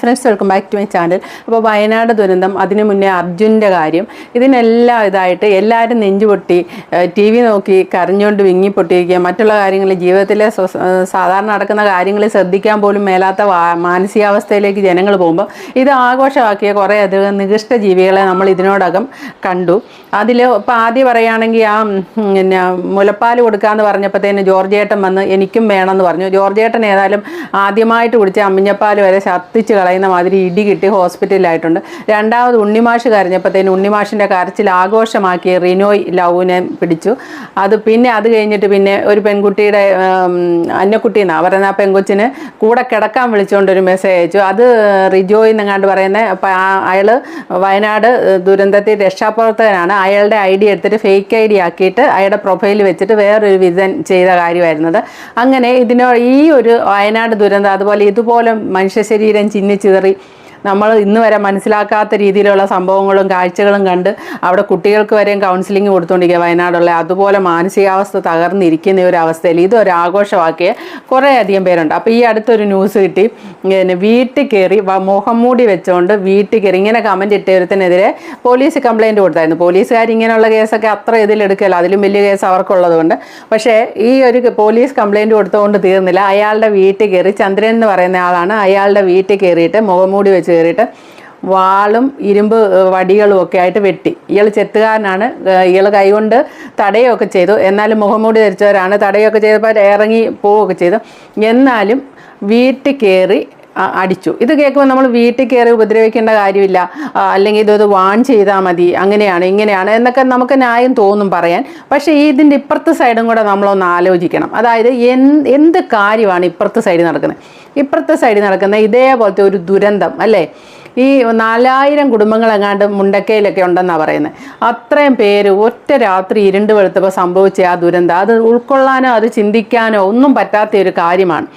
Friends, welcome back to my channel. അപ്പോൾ വയനാട് ദുരന്തം, അതിന് മുന്നേ അർജുൻ്റെ കാര്യം, ഇതിനെല്ലാം ഇതായിട്ട് എല്ലാവരും നെഞ്ചുപൊട്ടി ടി വി നോക്കി കരഞ്ഞുകൊണ്ട് വിങ്ങി പൊട്ടിയിരിക്കുക. മറ്റുള്ള കാര്യങ്ങൾ, ജീവിതത്തിലെ സാധാരണ നടക്കുന്ന കാര്യങ്ങളിൽ ശ്രദ്ധിക്കാൻ പോലും മേലാത്ത മാനസികാവസ്ഥയിലേക്ക് ജനങ്ങൾ പോകുമ്പോൾ ഇത് ആഘോഷമാക്കിയ കുറേയധികം നികൃഷ്ട ജീവികളെ നമ്മൾ ഇതിനോടകം കണ്ടു. അതിൽ ഇപ്പോൾ ആദ്യം പറയുകയാണെങ്കിൽ പിന്നെ മുലപ്പാൽ കൊടുക്കാമെന്ന് പറഞ്ഞപ്പോഴത്തേന് ജോർജേട്ടൻ വന്ന് എനിക്കും വേണമെന്ന് പറഞ്ഞു. ജോർജേട്ടൻ ഏതായാലും ആദ്യമായിട്ട് കുടിച്ച അമ്മിഞ്ഞപ്പാൽ വരെ ശത്തിച്ച് കളയുന്ന മാതിരി ഇടി കിട്ടി ഹോസ്പിറ്റലിലായിട്ടുണ്ട്. രണ്ടാമത് ഉണ്ണിമാഷ് കരഞ്ഞപ്പോഴത്തേന് ഉണ്ണിമാഷിൻ്റെ കരച്ചിൽ ആഘോഷമാക്കി റിനോയ് ലൗവിനെ പിടിച്ചു. അത് കഴിഞ്ഞിട്ട് പിന്നെ ഒരു പെൺകുട്ടിയുടെ അന്നക്കുട്ടി എന്നാണ് പറയുന്നത്, ആ പെൺകൊച്ചിന് കൂടെ കിടക്കാൻ വിളിച്ചുകൊണ്ടൊരു മെസ്സേജ് അയച്ചു. അത് റിജോയ് എന്നെങ്ങാണ്ട് പറയുന്നത് അയാൾ വയനാട് ദുരന്തത്തിൽ രക്ഷാപ്രവർത്തകനാണ്. അയാളുടെ ID എടുത്തിട്ട് ഫേക്ക് ID ആക്കിയിട്ട് അയാളുടെ പ്രൊഫൈൽ വെച്ചിട്ട് വേറൊരു വിധൻ ചെയ്ത കാര്യമായിരുന്നത്. അങ്ങനെ ഈ ഒരു വയനാട് ദുരന്തം, അതുപോലെ ഇതുപോലെ മനുഷ്യ ശരീരം ചിന്നിച്ചിതറി നമ്മൾ ഇന്ന് വരെ മനസ്സിലാക്കാത്ത രീതിയിലുള്ള സംഭവങ്ങളും കാഴ്ചകളും കണ്ട് അവിടെ കുട്ടികൾക്ക് വരെയും കൗൺസിലിംഗ് കൊടുത്തുകൊണ്ടിരിക്കുക വയനാടുള്ള. അതുപോലെ മാനസികാവസ്ഥ തകർന്നിരിക്കുന്ന ഒരു അവസ്ഥയിൽ ഇതൊരു ആഘോഷമാക്കിയ കുറേയധികം പേരുണ്ട്. അപ്പോൾ ഈ അടുത്തൊരു ന്യൂസ് കിട്ടി, വീട്ടിൽ കയറി മുഖം മൂടി വെച്ചുകൊണ്ട് വീട്ടിൽ കയറി ഇങ്ങനെ കമൻറ്റ് ഇട്ടവരത്തിനെതിരെ പോലീസ് കംപ്ലയിൻറ്റ് കൊടുത്തായിരുന്നു. പോലീസുകാർ ഇങ്ങനെയുള്ള കേസൊക്കെ അത്ര ഇതിലെടുക്കില്ല, അതിലും വലിയ കേസ് അവർക്കുള്ളത് കൊണ്ട്. പക്ഷേ ഈ ഒരു പോലീസ് കംപ്ലയിൻറ്റ് കൊടുത്തുകൊണ്ട് തീർന്നില്ല. അയാളുടെ വീട്ടിൽ കയറി, ചന്ദ്രൻ എന്ന് പറയുന്ന ആളാണ്, അയാളുടെ വീട്ടിൽ കയറിയിട്ട് മുഖം മൂടി വെച്ച് കയറിയിട്ട് വാളും ഇരുമ്പ് വടികളും ഒക്കെ ആയിട്ട് വെട്ടി. ഇയാൾ ചെത്തുകാരനാണ്, ഇയാൾ കൈകൊണ്ട് തടയുകയൊക്കെ ചെയ്തു. എന്നാലും മുഖംമൂടി ധരിച്ചവരാണ്, തടയുകയൊക്കെ ചെയ്തപ്പോൾ ഇറങ്ങി പോവുകയൊക്കെ ചെയ്തു. എന്നാലും വീട്ടിൽ കയറി അടിച്ചു. ഇത് കേൾക്കുമ്പോൾ നമ്മൾ വീട്ടിൽ കയറി ഉപദ്രവിക്കേണ്ട കാര്യമില്ല, അല്ലെങ്കിൽ ഇതൊരു വാൺ ചെയ്താൽ മതി, അങ്ങനെയാണ് ഇങ്ങനെയാണ് എന്നൊക്കെ നമുക്ക് ന്യായം തോന്നും പറയാൻ. പക്ഷേ ഇതിൻ്റെ ഇപ്പുറത്തെ സൈഡും കൂടെ നമ്മളൊന്ന് ആലോചിക്കണം. അതായത് എന്ത് കാര്യമാണ് ഇപ്പുറത്തെ സൈഡിൽ നടക്കുന്നത്? ഇപ്പുറത്തെ സൈഡിൽ നടക്കുന്ന ഇതേപോലത്തെ ഒരു ദുരന്തം അല്ലേ? ഈ 4000 കുടുംബങ്ങളെങ്ങാണ്ട് മുണ്ടക്കയിലൊക്കെ ഉണ്ടെന്നാണ് പറയുന്നത്. അത്രയും പേര് ഒറ്റ രാത്രി ഇരുണ്ട് വെളുത്തപ്പോൾ സംഭവിച്ച ആ ദുരന്തം, അത് ഉൾക്കൊള്ളാനോ അത് ചിന്തിക്കാനോ ഒന്നും പറ്റാത്ത ഒരു കാര്യമാണ്.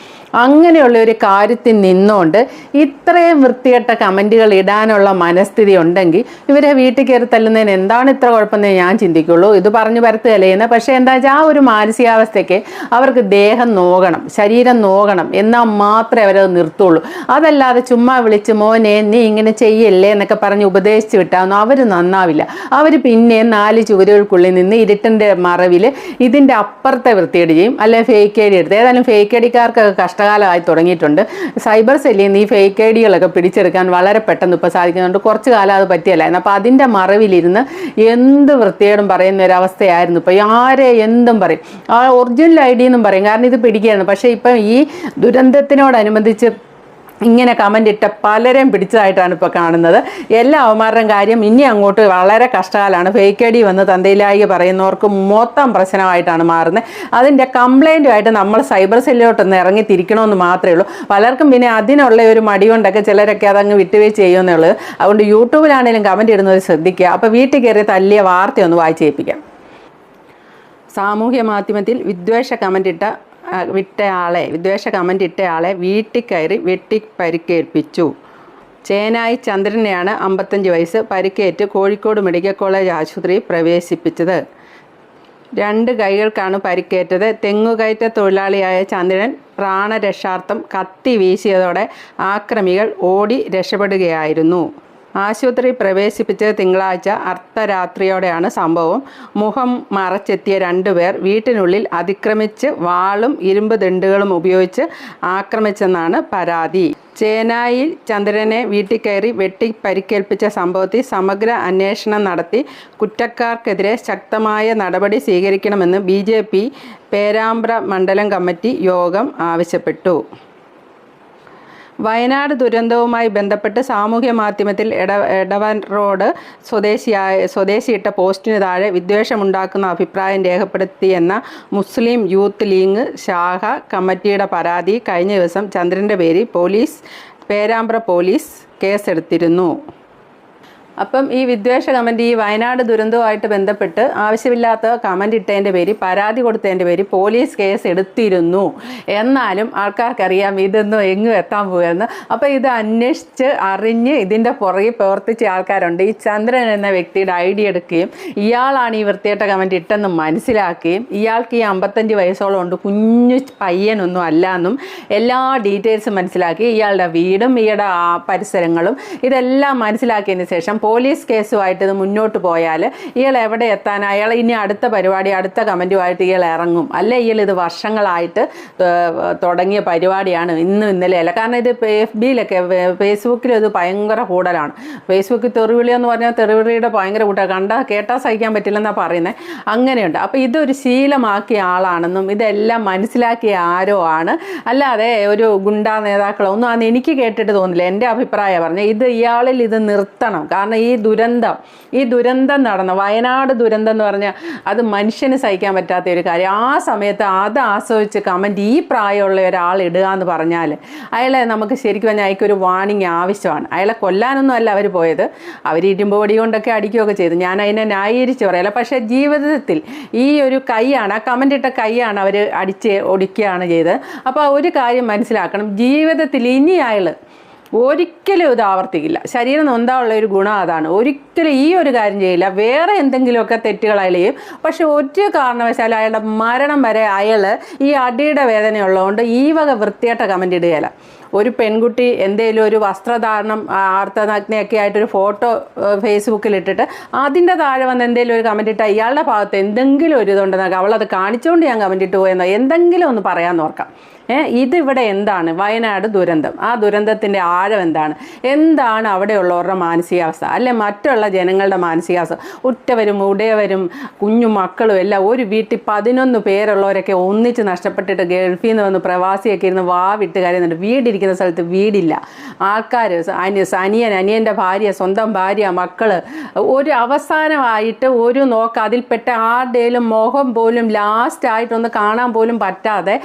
അങ്ങനെയുള്ള ഒരു കാര്യത്തിൽ നിന്നുകൊണ്ട് ഇത്രയും വൃത്തികെട്ട കമൻറ്റുകൾ ഇടാനുള്ള മനസ്ഥിതി ഉണ്ടെങ്കിൽ ഇവരെ വീട്ടിൽ കയറി തല്ലുന്നതിന് എന്താണ് ഇത്ര കുഴപ്പമെന്നേ ഞാൻ ചിന്തിക്കുള്ളൂ. ഇത് പറഞ്ഞു പരത്തുകയല്ലേ ചെയ്യുന്നത്. പക്ഷേ എന്താ വെച്ചാൽ ആ ഒരു മാനസികാവസ്ഥയ്ക്ക് അവർക്ക് ദേഹം നോകണം, ശരീരം നോകണം, എന്നാൽ മാത്രമേ അവരത് നിർത്തുള്ളൂ. അതല്ലാതെ ചുമ്മാ വിളിച്ച് മോനെ നീ ഇങ്ങനെ ചെയ്യല്ലേ എന്നൊക്കെ പറഞ്ഞ് ഉപദേശിച്ച് വിട്ടാൽ അവർ നന്നാവില്ല. അവർ പിന്നെ 4 ചുവരുകൾക്കുള്ളിൽ നിന്ന് ഇരുട്ടിൻ്റെ മറവിൽ ഇതിൻ്റെ അപ്പുറത്തെ വൃത്തികേട് ചെയ്യും, അല്ലെ ഫേക്ക് ID എടുത്ത്. ഏതായാലും ഫേക്ക് IDക്കാർക്കൊക്കെ കഷ്ടകാലമായി തുടങ്ങിയിട്ടുണ്ട്. സൈബർ സെല്ലിൽ നിന്ന് ഈ ഫേക്ക് IDകളൊക്കെ പിടിച്ചെടുക്കാൻ വളരെ പെട്ടെന്ന് ഇപ്പോൾ സാധിക്കുന്നുണ്ട്. കുറച്ച് കാലം അത് പറ്റിയല്ലായിരുന്നു. അപ്പോൾ അതിൻ്റെ മറവിലിരുന്ന് എന്ത് വൃത്തികേടും പറയുന്ന ഒരവസ്ഥയായിരുന്നു. ഇപ്പോൾ ആരെ എന്തും പറയും, ആ ഒറിജിനൽ ID എന്നും പറയും, കാരണം ഇത് പിടിക്കുകയായിരുന്നു. പക്ഷേ ഇപ്പം ഈ ദുരന്തത്തിനോടനുബന്ധിച്ച് ഇങ്ങനെ കമൻ്റ് ഇട്ട പലരെയും പിടിച്ചതായിട്ടാണ് ഇപ്പോൾ കാണുന്നത്. എല്ലാ അവന്മാരുടെയും കാര്യം ഇനി അങ്ങോട്ട് വളരെ കഷ്ടകാലമാണ്. ഫേക്ക് ID വന്ന് തന്തയിലായി പറയുന്നവർക്ക് മൊത്തം പ്രശ്നമായിട്ടാണ് മാറുന്നത്. അതിൻ്റെ കംപ്ലയിൻറ്റുമായിട്ട് നമ്മൾ സൈബർ സെല്ലിലോട്ടൊന്ന് ഇറങ്ങി തിരിക്കണമെന്ന് മാത്രമേ ഉള്ളൂ. പലർക്കും പിന്നെ അതിനുള്ള ഒരു മടി കൊണ്ടൊക്കെ ചിലരൊക്കെ അതങ്ങ് വിട്ടുവീഴ്ച ചെയ്യുമെന്നേ ഉള്ളൂ. അതുകൊണ്ട് യൂട്യൂബിലാണെങ്കിലും കമൻറ്റ് ഇടുന്നത് ശ്രദ്ധിക്കുക. അപ്പോൾ വീട്ടിൽ കയറി തല്ലിയ വാർത്തയൊന്ന് വായിച്ച് കേൾപ്പിക്കാം. സാമൂഹ്യ മാധ്യമത്തിൽ വിദ്വേഷ കമൻ്റ് ഇട്ടയാളെ വീട്ടിൽ കയറി വെട്ടി പരിക്കേൽപ്പിച്ചു. ചേനായി ചന്ദ്രനെയാണ് 55 വയസ്സ്, പരിക്കേറ്റ് കോഴിക്കോട് മെഡിക്കൽ കോളേജ് ആശുപത്രിയിൽ പ്രവേശിപ്പിച്ചത്. 2 കൈകൾക്കാണ് പരിക്കേറ്റത്. തെങ്ങുകയറ്റ തൊഴിലാളിയായ ചന്ദ്രൻ പ്രാണരക്ഷാർത്ഥം കത്തി വീശിയതോടെ ആക്രമികൾ ഓടി രക്ഷപ്പെടുകയായിരുന്നു. ആശുപത്രി പ്രവേശിപ്പിച്ചത് തിങ്കളാഴ്ച അർദ്ധരാത്രിയോടെയാണ് സംഭവം. മുഖം മറച്ചെത്തിയ 2 പേർ വീട്ടിനുള്ളിൽ അതിക്രമിച്ച് വാളും ഇരുമ്പ് ദണ്ടുകളും ഉപയോഗിച്ച് ആക്രമിച്ചെന്നാണ് പരാതി. ചേനായിൽ ചന്ദ്രനെ വീട്ടിൽ കയറി വെട്ടി പരിക്കേൽപ്പിച്ച സംഭവത്തിൽ സമഗ്ര അന്വേഷണം നടത്തി കുറ്റക്കാർക്കെതിരെ ശക്തമായ നടപടി സ്വീകരിക്കണമെന്ന് BJP പേരാമ്പ്ര മണ്ഡലം കമ്മിറ്റി യോഗം ആവശ്യപ്പെട്ടു. വയനാട് ദുരന്തവുമായി ബന്ധപ്പെട്ട് സാമൂഹ്യ മാധ്യമത്തിൽ എടവൻ റോഡ് സ്വദേശിയിട്ട പോസ്റ്റിന് താഴെ വിദ്വേഷമുണ്ടാക്കുന്ന അഭിപ്രായം രേഖപ്പെടുത്തിയെന്ന മുസ്ലിം യൂത്ത് ലീഗ് ശാഖ കമ്മിറ്റിയുടെ പരാതി കഴിഞ്ഞ ദിവസം ചന്ദ്രൻ്റെ പേരിൽ പേരാമ്പ്ര പോലീസ് കേസെടുത്തിരുന്നു. അപ്പം ഈ വിദ്വേഷ കമൻറ്റ് ഈ വയനാട് ദുരന്തവുമായിട്ട് ബന്ധപ്പെട്ട് ആവശ്യമില്ലാത്ത കമൻറ്റ് ഇട്ടതിൻ്റെ പേരിൽ പരാതി കൊടുത്തതിൻ്റെ പേരിൽ പോലീസ് കേസ് എടുത്തിരുന്നു. എന്നാലും ആൾക്കാർക്കറിയാം ഇതൊന്നും എങ്ങും എത്താൻ പോകുമെന്ന്. അപ്പോൾ ഇത് അന്വേഷിച്ച് അറിഞ്ഞ് ഇതിൻ്റെ പുറകെ പ്രവർത്തിച്ച ആൾക്കാരുണ്ട്. ഈ ചന്ദ്രൻ എന്ന വ്യക്തിയുടെ ഐഡിയ എടുക്കുകയും ഇയാളാണ് ഈ വൃത്തികെട്ട കമൻറ്റ് ഇട്ടെന്ന് മനസ്സിലാക്കുകയും ഇയാൾക്ക് ഈ 55 വയസ്സോളം ഉണ്ട്, കുഞ്ഞു പയ്യനൊന്നും അല്ല എന്നും എല്ലാ ഡീറ്റെയിൽസും മനസ്സിലാക്കി ഇയാളുടെ വീടും ഇയാളുടെ പരിസരങ്ങളും ഇതെല്ലാം മനസ്സിലാക്കിയതിന് ശേഷം പോലീസ് കേസുമായിട്ട് ഇത് മുന്നോട്ട് പോയാൽ ഇയാൾ എവിടെ എത്താൻ? അയാൾ ഇനി അടുത്ത പരിപാടി അടുത്ത കമൻറ്റുമായിട്ട് ഇയാൾ ഇറങ്ങും. അല്ല ഇയാൾ ഇത് വർഷങ്ങളായിട്ട് തുടങ്ങിയ പരിപാടിയാണ്, ഇന്നും ഇന്നലെ അല്ല. കാരണം ഇത് FBയിലൊക്കെ ഫേസ്ബുക്കിൽ ഇത് ഭയങ്കര കൂടുതലാണ്. ഫേസ്ബുക്കിൽ തെറിവിളി എന്ന് പറഞ്ഞാൽ തെറിവിളിയുടെ ഭയങ്കര കൂട്ടാണ്, കേട്ടാൽ സഹിക്കാൻ പറ്റില്ലെന്നാണ് പറയുന്നത്. അങ്ങനെയുണ്ട്. അപ്പോൾ ഇതൊരു ശീലമാക്കിയ ആളാണെന്നും ഇതെല്ലാം മനസ്സിലാക്കിയ ആരോ ആണ്, അല്ലാതെ ഒരു ഗുണ്ടാ നേതാക്കളോ ഒന്നും അന്ന് എനിക്ക് കേട്ടിട്ട് തോന്നില്ല. എൻ്റെ അഭിപ്രായം പറഞ്ഞാൽ ഇയാളിൽ ഇത് നിർത്തണം. കാരണം ഈ ദുരന്തം നടന്ന വയനാട് ദുരന്തം എന്ന് പറഞ്ഞാൽ അത് മനുഷ്യന് സഹിക്കാൻ പറ്റാത്ത ഒരു കാര്യം. ആ സമയത്ത് അത് ആസ്വദിച്ച് കമൻറ്റ് ഈ പ്രായമുള്ള ഒരാൾ ഇടുക എന്ന് പറഞ്ഞാൽ അയാളെ നമുക്ക് ശരിക്കും പറഞ്ഞാൽ അയാൾക്കൊരു വാണിംഗ് ആവശ്യമാണ്. അയാളെ കൊല്ലാനൊന്നും അല്ല അവർ പോയത്, അവർ ഇരുമ്പ് പൊടി കൊണ്ടൊക്കെ അടിക്കുകയൊക്കെ ചെയ്തു. ഞാൻ അതിനെ ന്യായീകരിച്ച് പറയല. പക്ഷേ ജീവിതത്തിൽ ഈ ഒരു കൈയാണ്, ആ കമൻ്റ് ഇട്ട കൈയാണ് അവർ അടിച്ച് ഒടിക്കുകയാണ് ചെയ്തത്. അപ്പോൾ ഒരു കാര്യം മനസ്സിലാക്കണം, ജീവിതത്തിൽ ഇനി അയാൾ ഒരിക്കലും ഇത് ആവർത്തിക്കില്ല. ശരീരം നൊന്താനുള്ള ഒരു ഗുണം അതാണ്. ഒരിക്കലും ഈ ഒരു കാര്യം ചെയ്യില്ല. വേറെ എന്തെങ്കിലുമൊക്കെ തെറ്റുകൾ അയാൾ ചെയ്യും. പക്ഷെ ഒരു കാരണവശാലും അയാളുടെ മരണം വരെ അയാൾ ഈ അടിയുടെ വേദനയുള്ളതുകൊണ്ട് ഈ വക വൃത്തിയായിട്ട കമൻ്റ് ഇടുകയില്ല. ഒരു പെൺകുട്ടി എന്തെങ്കിലും ഒരു വസ്ത്രധാരണം അർത്ഥനഗ്നയൊക്കെ ആയിട്ടൊരു ഫോട്ടോ ഫേസ്ബുക്കിൽ ഇട്ടിട്ട് അതിൻ്റെ താഴെ വന്ന് എന്തെങ്കിലും ഒരു കമൻറ്റ് ഇട്ടാൽ ഇയാളുടെ ഭാഗത്ത് എന്തെങ്കിലും ഒരു ഇതുണ്ടെന്നൊക്കെ അവളത് കാണിച്ചുകൊണ്ട് ഞാൻ കമൻറ്റ് ഇട്ട് പോയെന്നോ എന്തെങ്കിലും ഒന്ന് പറയാൻ നോക്കാം. ഇതിവിടെ എന്താണ്? വയനാട് ദുരന്തം. ആ ദുരന്തത്തിൻ്റെ ആഴം എന്താണ് അവിടെയുള്ളവരുടെ മാനസികാവസ്ഥ, അല്ലെ മറ്റുള്ള ജനങ്ങളുടെ മാനസികാവസ്ഥ? ഉറ്റവരും ഉടയവരും കുഞ്ഞു മക്കളും എല്ലാം ഒരു വീട്ടിൽ 11 പേരുള്ളവരൊക്കെ ഒന്നിച്ച് നഷ്ടപ്പെട്ടിട്ട് ഗൾഫിൽ നിന്ന് വന്ന് പ്രവാസിയൊക്കെ ഇരുന്ന് വിട്ട് കരയുന്നുണ്ട്. വീടിരിക്കുന്ന സ്ഥലത്ത് വീടില്ല. ആൾക്കാർ അനിയൻ്റെ ഭാര്യ, സ്വന്തം ഭാര്യ, മക്കൾ, ഒരു അവസാനമായിട്ട് ഒരു നോക്ക് അതിൽപ്പെട്ട ആരുടെയും മുഖം പോലും ലാസ്റ്റായിട്ടൊന്ന് കാണാൻ പോലും പറ്റാതെ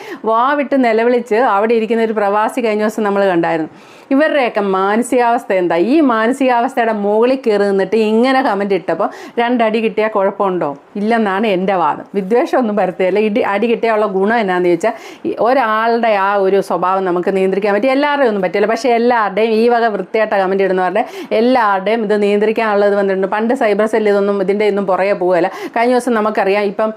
വിട്ട് നിലവിളിച്ച് അവിടെ ഇരിക്കുന്ന ഒരു പ്രവാസി കഴിഞ്ഞ ദിവസം നമ്മൾ കണ്ടായിരുന്നു. ഇവരുടെയൊക്കെ മാനസികാവസ്ഥ എന്താ? ഈ മാനസികാവസ്ഥയുടെ മുകളിൽ കയറി നിന്നിട്ട് ഇങ്ങനെ കമൻറ്റ് ഇട്ടപ്പോൾ 2 അടി കിട്ടിയാൽ കുഴപ്പമുണ്ടോ? ഇല്ലെന്നാണ് എൻ്റെ വാദം. വിദ്വേഷമൊന്നും പരത്തുകയല്ല. അടി കിട്ടിയാലുള്ള ഗുണം എന്നാന്ന് ചോദിച്ചാൽ ഒരാളുടെ ആ ഒരു സ്വഭാവം നമുക്ക് നിയന്ത്രിക്കാൻ പറ്റും. എല്ലാവരുടെയും ഒന്നും പറ്റില്ല. പക്ഷേ എല്ലാവരുടെയും ഈ വക വൃത്തിയായിട്ട കമൻറ്റ് ഇടുന്നവരുടെ എല്ലാവരുടെയും ഇത് നിയന്ത്രിക്കാനുള്ളത് വന്നിട്ടുണ്ട്. പണ്ട് സൈബർ സെല്ല് ഇതിൻ്റെ ഒന്നും പുറകെ പോവുകയല്ല. കഴിഞ്ഞ ദിവസം നമുക്കറിയാം, ഇപ്പം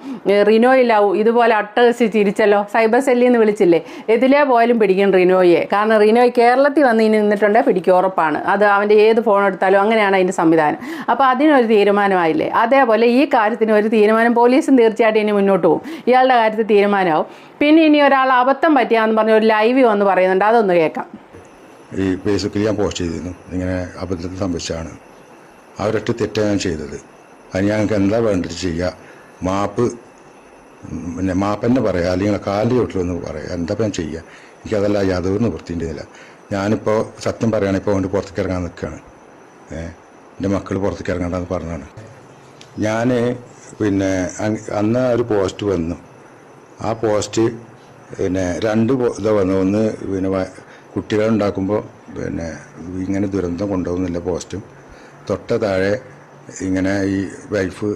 റിനോയിലാവും ഇതുപോലെ അട്ടഹസി ചിരിച്ചല്ലോ, സൈബർ സെല്ലിൽ നിന്ന് വിളിച്ചില്ലേ? ഇതിലേ പോയാലും പിടിക്കും റിനോയെ. കാരണം റിനോയ് കേരളത്തിൽ വന്ന് ഇനി നിന്നിട്ടുണ്ടെങ്കിൽ പിടിക്കും, ഉറപ്പാണ്. അത് അവൻ്റെ ഏത് ഫോൺ എടുത്താലും അങ്ങനെയാണ് അതിൻ്റെ സംവിധാനം. അപ്പോൾ അതിനൊരു തീരുമാനമായില്ലേ? അതേപോലെ ഈ കാര്യത്തിന് ഒരു തീരുമാനം പോലീസും തീർച്ചയായിട്ടും ഇനി മുന്നോട്ട് പോകും. ഇയാളുടെ കാര്യത്തിൽ തീരുമാനമാവും. പിന്നെ ഇനി ഒരാൾ അബദ്ധം പറ്റിയാന്ന് പറഞ്ഞ ഒരു ലൈവ് വന്ന് പറയുന്നുണ്ട്, അതൊന്ന് കേൾക്കാം. ഈ ഫേസ്ബുക്കിൽ ഞാൻ പോസ്റ്റ് ചെയ്തിരുന്നു, ഇങ്ങനെ അബദ്ധത്തിൽ സംഭവിച്ചാണ്, അവരൊട്ട് തെറ്റാണ് ചെയ്തത്, അത് ഞങ്ങൾക്ക് എന്താ വേണ്ടിട്ട് ചെയ്യുക, മാപ്പെന്നെ പറയാം, അല്ലെങ്കിൽ കാലിൻ്റെ വീട്ടിലൊന്ന് പറയാം, എന്താ ഞാൻ ചെയ്യുക? എനിക്കതല്ല യാതൊരു നിവൃത്തിൻ്റെതില്ല. ഞാനിപ്പോൾ സത്യം പറയുകയാണ്, ഇപ്പോൾ കൊണ്ട് പുറത്തേക്ക് ഇറങ്ങാൻ നിൽക്കുകയാണ്. എൻ്റെ മക്കൾ പുറത്തേക്ക് ഇറങ്ങണ്ടെന്ന് പറഞ്ഞാണ്. ഞാൻ അന്ന് ഒരു പോസ്റ്റ് വന്നു. ആ പോസ്റ്റ് 2 ഇതാ വന്നു. ഒന്ന് കുട്ടികളുണ്ടാക്കുമ്പോൾ ഇങ്ങനെ ദുരന്തം കൊണ്ടുപോകുന്നില്ല പോസ്റ്റും, തൊട്ട താഴെ ഇങ്ങനെ ഈ വൈഫ്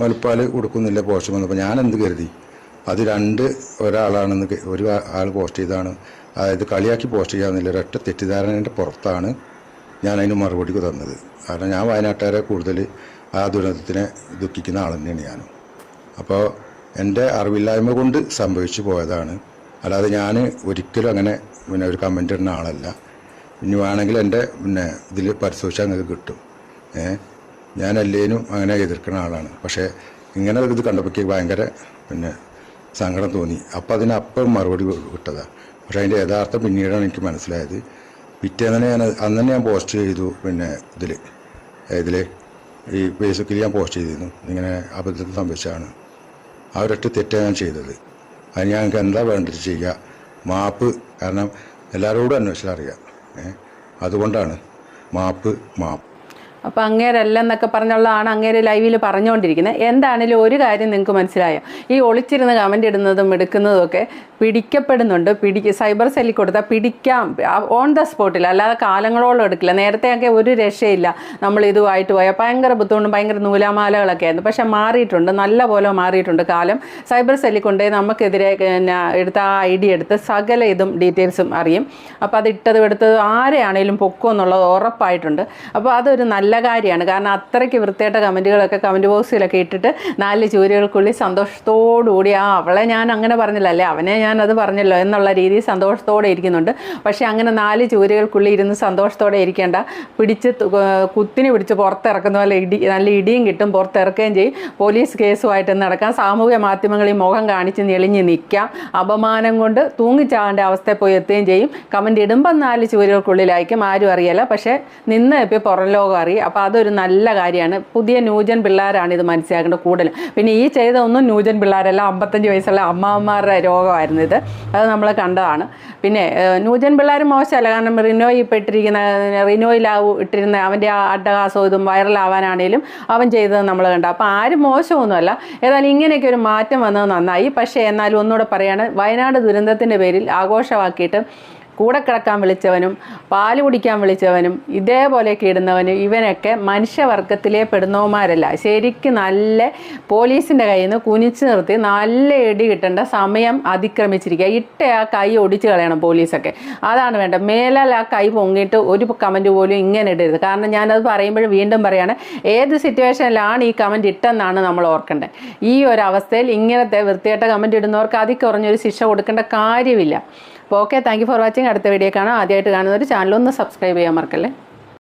മുലപ്പാൽ കൊടുക്കുന്നില്ല പോസ്റ്റ് വന്നപ്പോൾ ഞാൻ എന്ത് കരുതി, അത് ഒരാളാണെന്ന് ഒരു ആൾ പോസ്റ്റ് ചെയ്താണ്, അതായത് കളിയാക്കി പോസ്റ്റ് ചെയ്യാമെന്നില്ല, ഒരൊറ്റ തെറ്റിദ്ധാരണേൻ്റെ പുറത്താണ് ഞാൻ അതിന് മറുപടി തന്നത്. കാരണം ഞാൻ വയനാട്ടുകാരെ കൂടുതൽ ആ ദുരന്തത്തിനെ ദുഃഖിക്കുന്ന ആൾ തന്നെയാണ് ഞാനും. അപ്പോൾ എൻ്റെ അറിവില്ലായ്മ കൊണ്ട് സംഭവിച്ചു പോയതാണ്, അല്ലാതെ ഞാൻ ഒരിക്കലും അങ്ങനെ ഒരു കമൻ്റ് ഇടുന്ന ആളല്ല. ഇനി വേണമെങ്കിൽ എൻ്റെ ഇതിൽ പരിശോധിച്ചാൽ നിങ്ങൾക്ക് കിട്ടും. ഞാൻ എല്ലാവരും അങ്ങനെ എതിർക്കുന്ന ആളാണ്. പക്ഷേ ഇങ്ങനെ ഇത് കണ്ടപ്പോൾ ഭയങ്കര സങ്കടം തോന്നി. അപ്പം അതിനപ്പം മറുപടി വിട്ടതാണ്. പക്ഷേ അതിൻ്റെ യഥാർത്ഥം പിന്നീടാണ് എനിക്ക് മനസ്സിലായത്. പിറ്റേന്ന് അന്ന് ഞാൻ പോസ്റ്റ് ചെയ്തു. ഇതിൽ ഈ ഫേസ്ബുക്കിൽ ഞാൻ പോസ്റ്റ് ചെയ്തിരുന്നു, ഇങ്ങനെ അബദ്ധത്തിൽ സംഭവിച്ചാണ്, അവരൊട്ട് തെറ്റാണ് ഞാൻ ചെയ്തത്, അത് ഞങ്ങൾക്ക് എന്താ വേണ്ടിട്ട് ചെയ്യുക, മാപ്പ്. കാരണം എല്ലാവരോടും അന്വേഷിച്ചാൽ അറിയാം, അതുകൊണ്ടാണ് മാപ്പ്. അപ്പോൾ അങ്ങേരല്ലെന്നൊക്കെ പറഞ്ഞുള്ളതാണ് അങ്ങേര് ലൈവിൽ പറഞ്ഞുകൊണ്ടിരിക്കുന്നത്. എന്താണെങ്കിലും ഒരു കാര്യം നിങ്ങൾക്ക് മനസ്സിലായോ, ഈ ഒളിച്ചിരുന്ന് കമൻ്റ് ഇടുന്നതും എടുക്കുന്നതും ഒക്കെ പിടിക്കപ്പെടുന്നുണ്ട്. സൈബർ സെല്ലിൽ കൊടുത്താൽ പിടിക്കാം ഓൺ ദ സ്പോട്ടിൽ, അല്ലാതെ കാലങ്ങളോളം എടുക്കില്ല. നേരത്തെയൊക്കെ ഒരു രക്ഷയില്ല, നമ്മൾ ഇതുമായിട്ട് പോയാൽ ഭയങ്കര ബുദ്ധിമുട്ടും ഭയങ്കര നൂലാമാലകളൊക്കെ ആയിരുന്നു. പക്ഷെ മാറിയിട്ടുണ്ട്, നല്ല പോലെ മാറിയിട്ടുണ്ട് കാലം. സൈബർ സെല്ലിൽ കൊണ്ടുപോയി നമുക്കെതിരെ എടുത്ത ആ ID എടുത്ത് സകല ഇതും ഡീറ്റെയിൽസും അറിയും. അപ്പോൾ അത് ഇട്ടതും എടുത്തത് ആരെയാണേലും പൊക്കും എന്നുള്ളത് ഉറപ്പായിട്ടുണ്ട്. അപ്പോൾ അതൊരു നല്ല കാര്യമാണ്. കാരണം അത്രയ്ക്ക് വൃത്തിയായിട്ട കമൻറ്റുകളൊക്കെ കമൻറ്റ് ബോക്സിലൊക്കെ ഇട്ടിട്ട് 4 ചുവരുകൾക്കുള്ളിൽ സന്തോഷത്തോടുകൂടി അവളെ ഞാൻ അങ്ങനെ പറഞ്ഞില്ല, അല്ലേ അവനെ ഞാനത് പറഞ്ഞല്ലോ എന്നുള്ള രീതിയിൽ സന്തോഷത്തോടെ ഇരിക്കുന്നുണ്ട്. പക്ഷേ അങ്ങനെ 4 ചുവരുകൾക്കുള്ളിൽ ഇരുന്ന് സന്തോഷത്തോടെ ഇരിക്കേണ്ട, കുത്തിനി പിടിച്ച് പുറത്തിറക്കുന്ന പോലെ നല്ല ഇടിയും കിട്ടും, പുറത്തിറക്കുകയും ചെയ്യും. പോലീസ് കേസുമായിട്ട് നടക്കാം, സാമൂഹ്യ മാധ്യമങ്ങളിൽ മുഖം കാണിച്ച് ഞെളിഞ്ഞ് നിൽക്കാം, അപമാനം കൊണ്ട് തൂങ്ങിച്ചാവേണ്ട അവസ്ഥയിൽ പോയി എത്തുകയും ചെയ്യും. കമൻറ്റ് ഇടുമ്പം 4 ചുവരുകൾക്കുള്ളിലായിരിക്കും, ആരും അറിയില്ല. പക്ഷേ നിന്ന് ഇപ്പോൾ പുറം ലോകം അറിയും. അപ്പോൾ അതൊരു നല്ല കാര്യമാണ്. പുതിയ ന്യൂജൻ പിള്ളേരാണ് ഇത് മനസ്സിലാക്കേണ്ടത് കൂടുതലും. പിന്നെ ഈ ചെയ്തൊന്നും ന്യൂജൻ പിള്ളേരല്ല, 55 വയസ്സുള്ള അമ്മമാരുടെ രോഗമായിരുന്നു ഇത്, അത് നമ്മൾ കണ്ടതാണ്. പിന്നെ ന്യൂജൻ പിള്ളേർ മോശമല്ല, കാരണം റിനോയ് ഇപ്പോൾ ഇട്ടിരിക്കുന്ന ഇട്ടിരുന്ന അവൻ്റെ ആ അട്ടഹാസവും ഇതും വൈറലാവാനാണേലും അവൻ ചെയ്തത് നമ്മൾ കണ്ടു. അപ്പോൾ ആരും മോശമൊന്നുമല്ല. ഏതായാലും ഇങ്ങനെയൊക്കെ ഒരു മാറ്റം വന്നത് നന്നായി. പക്ഷേ എന്നാലും ഒന്നുകൂടെ പറയാണ്, വയനാട് ദുരന്തത്തിൻ്റെ പേരിൽ ആഘോഷമാക്കിയിട്ട് കൂടെ കിടക്കാൻ വിളിച്ചവനും പാല് കുടിക്കാൻ വിളിച്ചവനും ഇതേപോലെയൊക്കെ ഇടുന്നവനും ഇവനൊക്കെ മനുഷ്യവർഗത്തിലേ പെടുന്നവന്മാരല്ല. ശരിക്കും നല്ല പോലീസിൻ്റെ കയ്യിൽ നിന്ന് കുനിച്ച് നിർത്തി നല്ല ഇടി കിട്ടേണ്ട സമയം അതിക്രമിച്ചിരിക്കുക. ഇട്ട ആ കൈ ഒടിച്ച് കളയണം പോലീസൊക്കെ, അതാണ് വേണ്ടത്. മേലാൽ ആ കൈ പൊങ്ങിയിട്ട് ഒരു കമൻറ്റ് പോലും ഇങ്ങനെ ഇടരുത്. കാരണം ഞാനത് പറയുമ്പോൾ വീണ്ടും പറയാണ്, ഏത് സിറ്റുവേഷനിലാണ് ഈ കമൻറ്റ് ഇട്ടെന്നാണ് നമ്മൾ ഓർക്കേണ്ടത്. ഈ ഒരു അവസ്ഥയിൽ ഇങ്ങനത്തെ വൃത്തിയായിട്ട കമൻറ്റ് ഇടുന്നവർക്ക് അതിൽ കുറഞ്ഞൊരു ശിക്ഷ കൊടുക്കേണ്ട കാര്യമില്ല. അപ്പോൾ okay, thank you for watching. അടുത്ത വീഡിയോ കാണാം. ആദ്യമായിട്ട് കാണുന്നവർ ചാനലൊന്ന് സബ്സ്ക്രൈബ് ചെയ്യാൻ മറക്കല്ലേ.